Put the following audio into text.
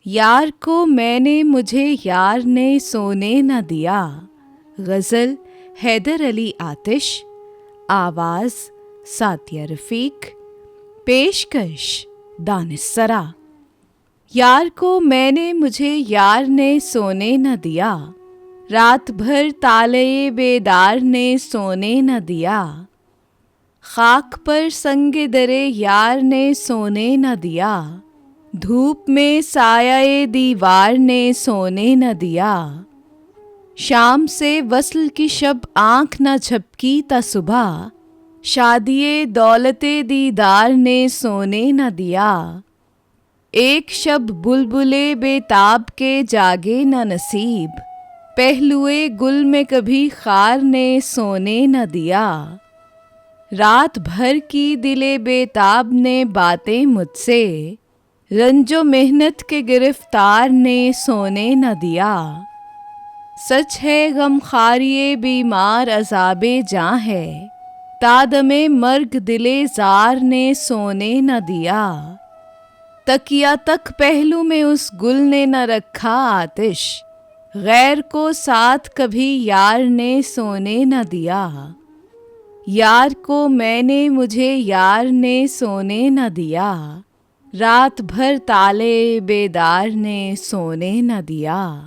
यार को मैंने मुझे यार ने सोने न दिया। गज़ल हैदर अली आतिश। आवाज़ सातिया रफ़ीक। पेशकश दानिस्सरा। यार को मैंने मुझे यार ने सोने न दिया। रात भर ताले बेदार ने सोने न दिया। खाक पर संगे दरे यार ने सोने न दिया। धूप में साया दीवार ने सोने न दिया। शाम से वस्ल की शब आँख न झपकी ता सुबह। शादिये दौलते दीदार ने सोने न दिया। एक शब बुलबुले बेताब के जागे न नसीब। पहलुए गुल में कभी खार ने सोने न दिया। रात भर की दिले बेताब ने बातें मुझसे। रंजो मेहनत के गिरफ्तार ने सोने न दिया। सच है गमखारिये बीमार अज़ाबे जाँ है। तादमे मर्ग दिले ज़ार ने सोने न दिया। तकिया तक पहलू में उस गुल ने न रखा आतिश। गैर को साथ कभी यार ने सोने न दिया। यार को मैंने मुझे यार ने सोने न दिया। रात भर ताले बेदार ने सोने न दिया।